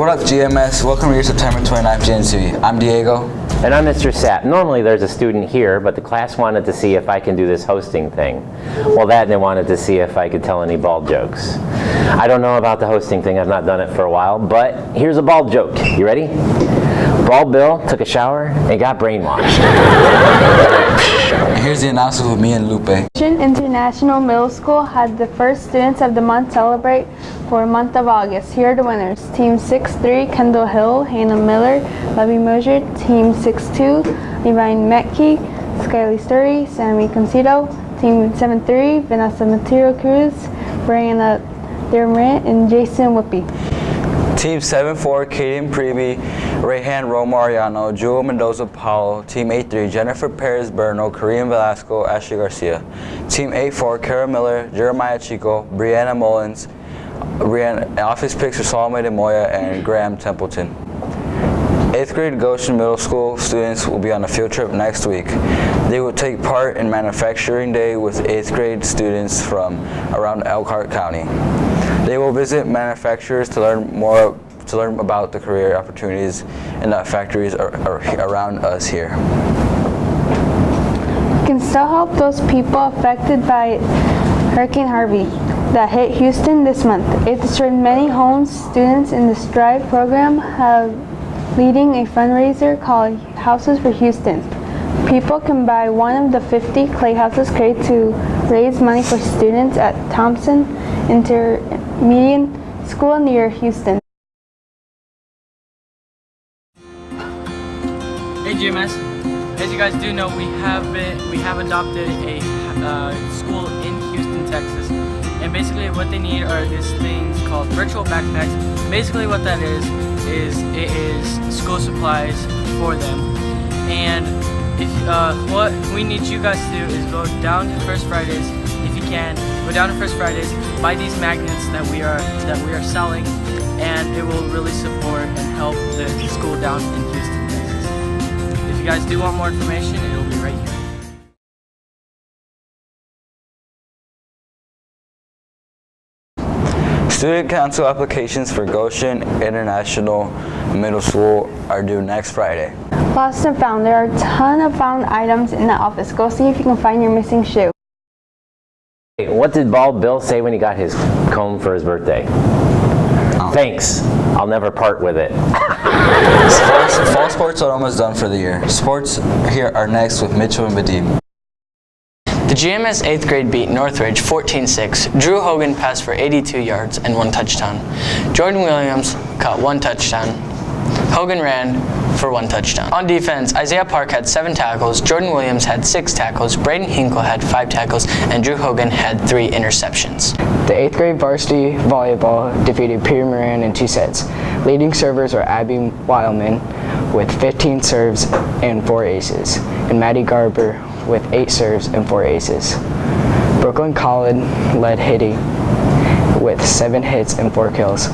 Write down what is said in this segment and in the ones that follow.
What up, GMS? Welcome to your September 29th Gmtv. I'm Diego. And I'm Mr. Sapp. Normally there's a student here, but the class wanted to see if I can do this hosting thing. Well, that and they wanted to see if I could tell any bald jokes. I don't know about the hosting thing. I've not done it for a while, but here's a bald joke. You ready? Bald Bill took a shower and got brainwashed. And here's the announcement with me and Lupe. International Middle School had the first Students of the Month celebrate for the month of August. Here are the winners. Team 6-3, Kendall Hill, Hannah Miller, Levy Mosier. Team 6-2, Levine Metke, Skylie Sturry, Sammy Concito. Team 7-3, Vanessa Mateo Cruz, Brianna Dermant, and Jason Whippy. Team 7-4, Kaden Preby, Rayhan Roma Ariano, Jewel Mendoza Powell. Team 8-3, Jennifer Perez Berno, Kareem Velasco, Ashley Garcia. Team 8-4, Kara Miller, Jeremiah Chico, Brianna Mullins, Office Picks for Salome de Moya, and Graham Templeton. 8th grade Goshen Middle School students will be on a field trip next week. They will take part in Manufacturing Day with 8th grade students from around Elkhart County. They will visit manufacturers to learn about the career opportunities in the factories around us here. We can still help those people affected by Hurricane Harvey that hit Houston this month. It destroyed many homes. Students in the Strive program have leading a fundraiser called Houses for Houston. People can buy one of the 50 clay houses created to raise money for students at Thompson Intermediate School near Houston. Hey GMS, as you guys do know, we have adopted a school in Houston, Texas, and basically what they need are these things called virtual backpacks. Basically what that is it is school supplies for them, and if what we need you guys to do is go down to First Fridays, if you can, go down to First Fridays, buy these magnets that we are selling, and it will really support and help the school down in Houston, Texas. If you guys do want more information, it will be right here. Student council applications for Goshen International Middle School are due next Friday. Lost and found. There are a ton of found items in the office. Go see if you can find your missing shoe. Hey, what did Bald Bill say when he got his comb for his birthday? Oh. Thanks. I'll never part with it. Fall sports are almost done for the year. Sports here are next with Mitchell and Badim. The GMS 8th grade beat Northridge 14-6. Drew Hogan passed for 82 yards and 1 touchdown. Jordan Williams caught 1 touchdown. Hogan ran for 1 touchdown. On defense, Isaiah Park had 7 tackles, Jordan Williams had 6 tackles, Braden Hinkle had 5 tackles, and Drew Hogan had 3 interceptions. The 8th grade varsity volleyball defeated Peter Moran in 2 sets. Leading servers were Abby Wildman with 15 serves and 4 aces, and Maddie Garber with 8 serves and 4 aces. Brooklyn Collin led hitting with 7 hits and 4 kills.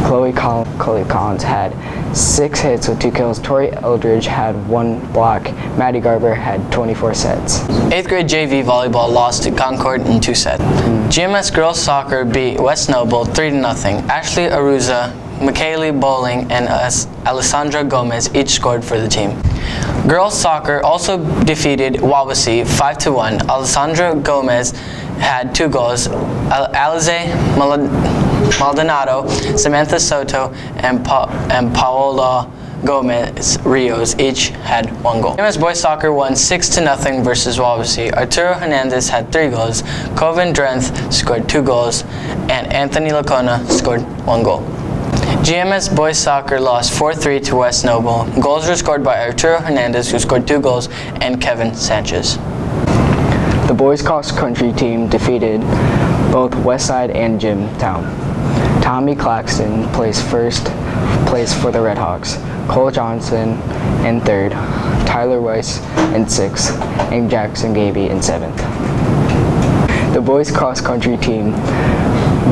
Chloe Collins had 6 hits with 2 kills. Tori Eldridge had 1 block. Maddie Garber had 24 sets. 8th grade JV volleyball lost to Concord in 2 sets. GMS girls soccer beat West Noble 3-0. Ashley Aruza, McKaylee Bowling, and Alessandra Gomez each scored for the team. Girls soccer also defeated Wawasee 5-1. Alessandra Gomez had 2 goals. Alize Maldonado, Samantha Soto, and Paola Gomez Rios each had 1 goal. GMS boys soccer won 6-0 versus Wawasee. Arturo Hernandez had 3 goals. Coven Drenth scored 2 goals, and Anthony Lacona scored 1 goal. GMS boys soccer lost 4-3 to West Noble. Goals were scored by Arturo Hernandez, who scored 2 goals, and Kevin Sanchez. The boys cross country team defeated both Westside and Jimtown. Tommy Claxton placed first place for the Redhawks. Cole Johnson in 3rd, Tyler Weiss in 6th, and Jackson Gaby in 7th. The boys cross country team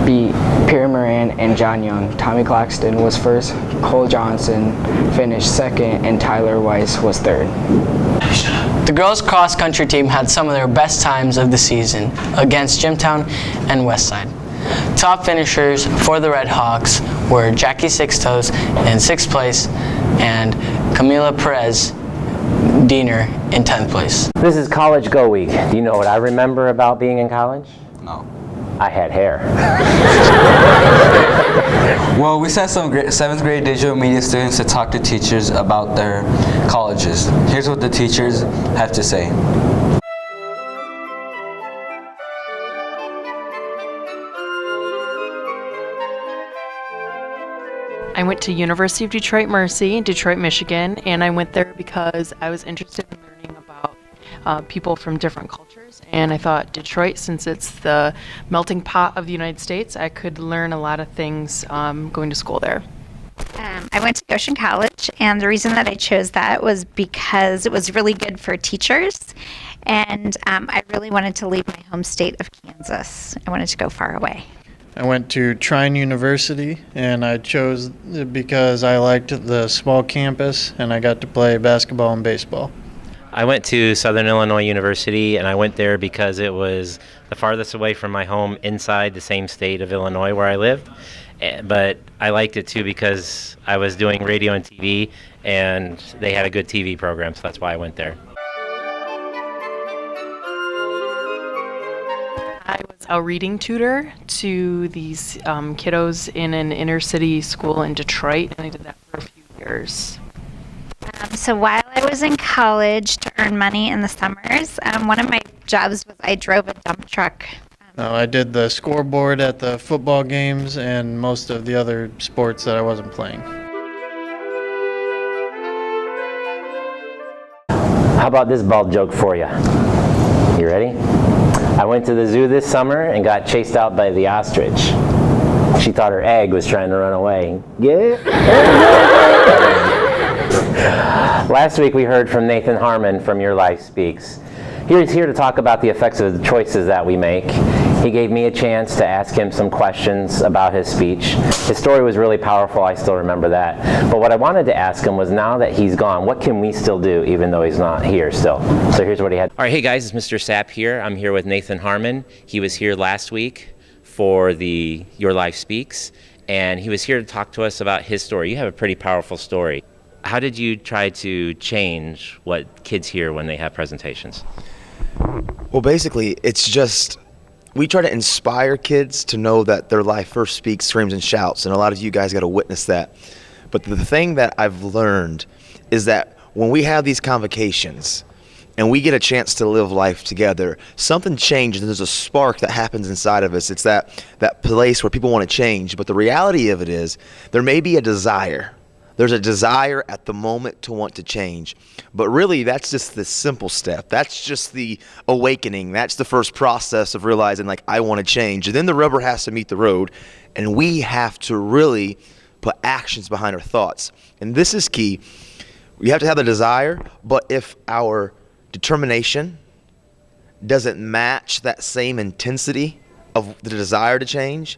beat Pierre Moran and John Young. Tommy Claxton was first, Cole Johnson finished 2nd, and Tyler Weiss was 3rd. The girls cross country team had some of their best times of the season against Jimtown and Westside. Top finishers for the Red Hawks were Jackie Sixtos in 6th place and Camila Perez Diener in 10th place. This is College Go Week. Do you know what I remember about being in college? No. I had hair. Well, we sent some 7th grade digital media students to talk to teachers about their colleges. Here's what the teachers have to say. I went to University of Detroit Mercy in Detroit, Michigan, and I went there because I was interested in learning about people from different cultures, and I thought Detroit, since it's the melting pot of the United States, I could learn a lot of things going to school there. I went to Goshen College, and the reason that I chose that was because it was really good for teachers, and I really wanted to leave my home state of Kansas. I wanted to go far away. I went to Trine University, and I chose it because I liked the small campus and I got to play basketball and baseball. I went to Southern Illinois University, and I went there because it was the farthest away from my home inside the same state of Illinois where I lived. But I liked it too because I was doing radio and TV, and they had a good TV program, so that's why I went there. I was a reading tutor to these kiddos in an inner city school in Detroit, and I did that for a few years. So while I was in college to earn money in the summers, one of my jobs was I drove a dump truck. I did the scoreboard at the football games and most of the other sports that I wasn't playing. How about this bald joke for you? You ready? I went to the zoo this summer and got chased out by the ostrich. She thought her egg was trying to run away. Yeah. Last week we heard from Nathan Harmon from Your Life Speaks. He's here to talk about the effects of the choices that we make. He gave me a chance to ask him some questions about his speech. His story was really powerful, I still remember that. But what I wanted to ask him was, now that he's gone, what can we still do even though he's not here still? So here's what he had. All right, hey guys, it's Mr. Sapp here. I'm here with Nathan Harmon. He was here last week for the Your Life Speaks, and he was here to talk to us about his story. You have a pretty powerful story. How did you try to change what kids hear when they have presentations? Well, basically, it's just, we try to inspire kids to know that their life first speaks, screams, and shouts, and a lot of you guys got to witness that. But the thing that I've learned is that when we have these convocations and we get a chance to live life together, something changes. There's a spark that happens inside of us. It's that place where people want to change. But the reality of it is, there may be a desire. There's a desire at the moment to want to change. But really, that's just the simple step. That's just the awakening. That's the first process of realizing, like, I want to change. And then the rubber has to meet the road, and we have to really put actions behind our thoughts. And this is key. We have to have the desire, but if our determination doesn't match that same intensity of the desire to change,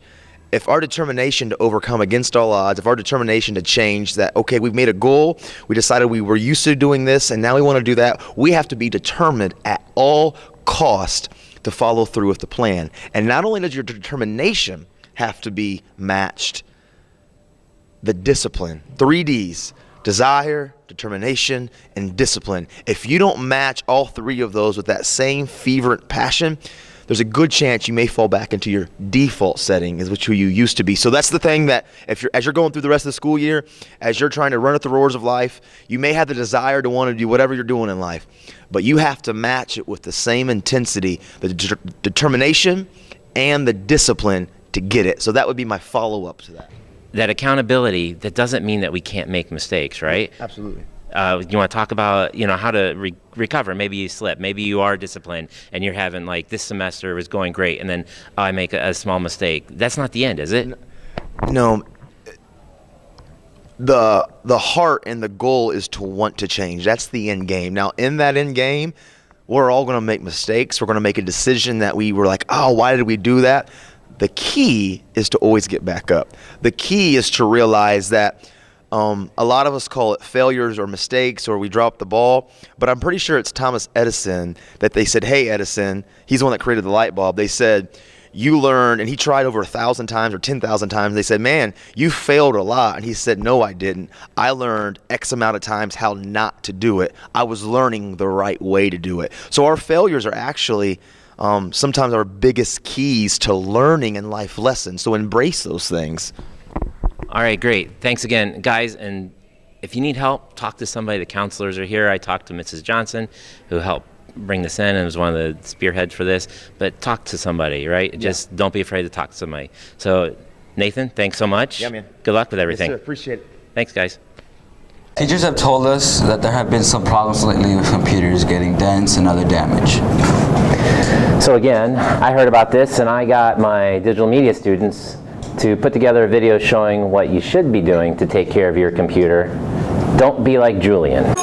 if our determination to overcome against all odds, if our determination to change that, okay, we've made a goal, we decided we were used to doing this, and now we want to do that, we have to be determined at all cost to follow through with the plan. And not only does your determination have to be matched, the discipline, 3 Ds, desire, determination, and discipline. If you don't match all 3 of those with that same fervent passion, there's a good chance you may fall back into your default setting, is who you used to be. So that's the thing, that as you're going through the rest of the school year, as you're trying to run at the roars of life, you may have the desire to want to do whatever you're doing in life, but you have to match it with the same intensity, the determination and the discipline to get it. So that would be my follow-up to that. That accountability, that doesn't mean that we can't make mistakes, right? Absolutely. You want to talk about, how to recover? Maybe you slip. Maybe you are disciplined and you're having, like, this semester was going great, and then I make a small mistake. That's not the end, is it? No. The heart and the goal is to want to change. That's the end game. Now, in that end game, we're all going to make mistakes. We're going to make a decision that we were like, oh, why did we do that? The key is to always get back up. The key is to realize that a lot of us call it failures or mistakes, or we drop the ball, but I'm pretty sure it's Thomas Edison that they said, hey, Edison, he's the one that created the light bulb. They said, you learned, and he tried over 1,000 times or 10,000 times. They said, man, you failed a lot. And he said, no, I didn't. I learned X amount of times how not to do it. I was learning the right way to do it. So our failures are actually sometimes our biggest keys to learning and life lessons. So embrace those things. All right, great. Thanks again, guys. And if you need help, talk to somebody. The counselors are here. I talked to Mrs. Johnson, who helped bring this in and was one of the spearheads for this. But talk to somebody, right? Yeah. Just don't be afraid to talk to somebody. So, Nathan, thanks so much. Yeah, man. Good luck with everything. Yes, sir. Appreciate it. Thanks, guys. Teachers have told us that there have been some problems lately with computers getting dents and other damage. So again, I heard about this and I got my digital media students to put together a video showing what you should be doing to take care of your computer. Don't be like Julian.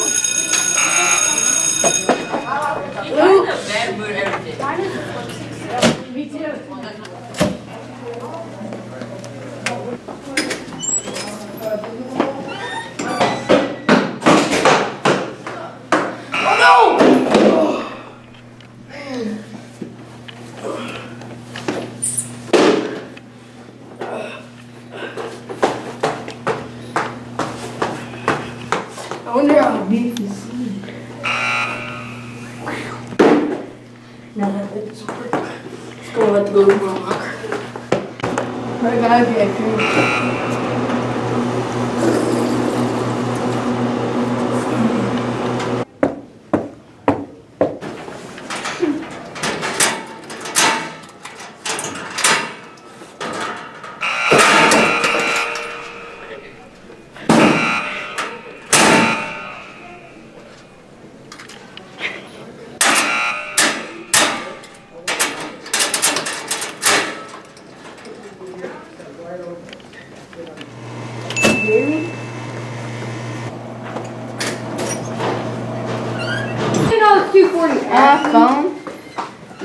I wonder how deep you see. Now that it's over, it's going to have to go to my locker. I gotta be a creep. You know it's 240 phone?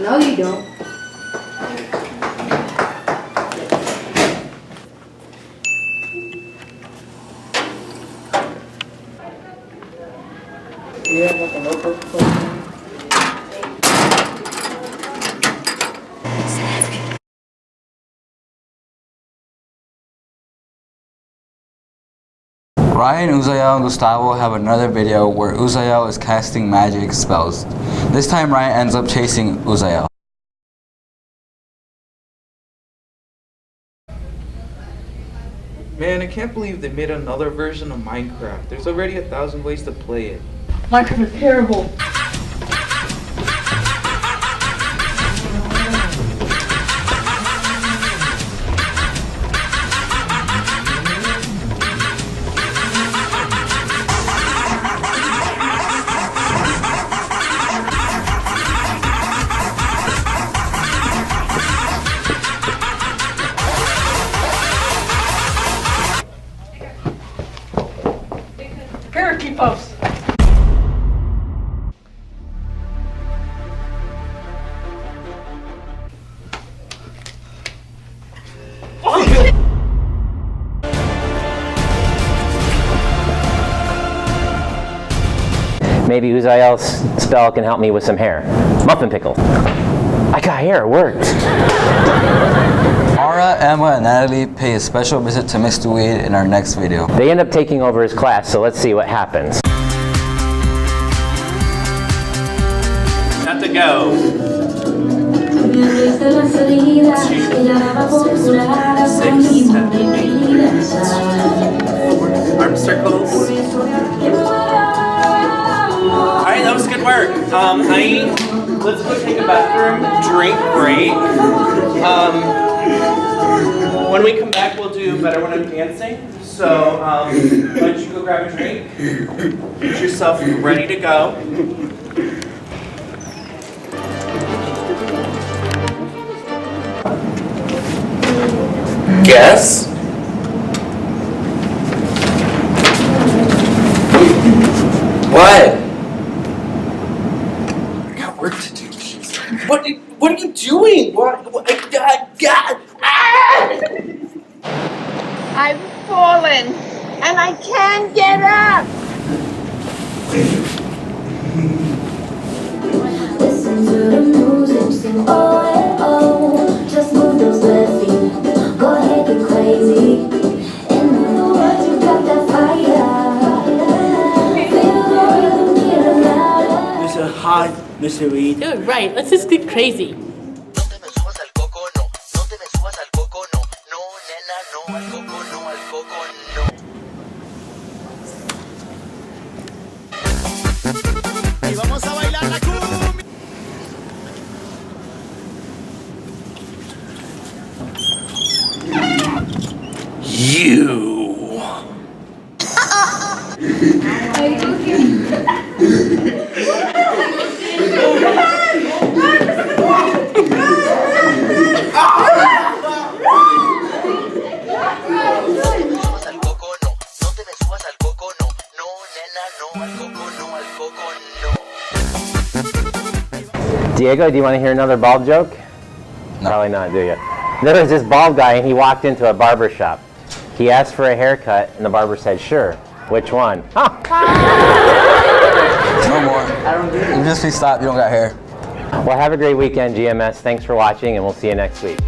No, you don't. Ryan, Uzael, and Gustavo have another video where Uzael is casting magic spells. This time Ryan ends up chasing Uzael. Man, I can't believe they made another version of Minecraft. There's already 1,000 ways to play it. Minecraft is terrible. Parakeet puffs. Maybe Uzael's spell can help me with some hair. Muffin pickle. I got hair, it worked. Mara, Emma, and Natalie pay a special visit to Mr. Weed in our next video. They end up taking over his class, so let's see what happens. Got to go. Arm circles. Alright, that was good work. Honey, let's go take a bathroom, drink break. When we come back, we'll do better when I'm dancing. So, why don't you go grab a drink? Get yourself ready to go. Guess? What? I got work to do. What are you doing? What God. I've fallen and I can't get up. Listen to the music, sing oh, oh, just move. Mr. Reed. Dude, right. Let's just get crazy. You. Diego, do you want to hear another bald joke? No. Probably not, do you? There was this bald guy and he walked into a barber shop. He asked for a haircut and the barber said, sure. Which one? Huh. No more. You just be stopped, you don't got hair. Well, have a great weekend, GMS. Thanks for watching and we'll see you next week.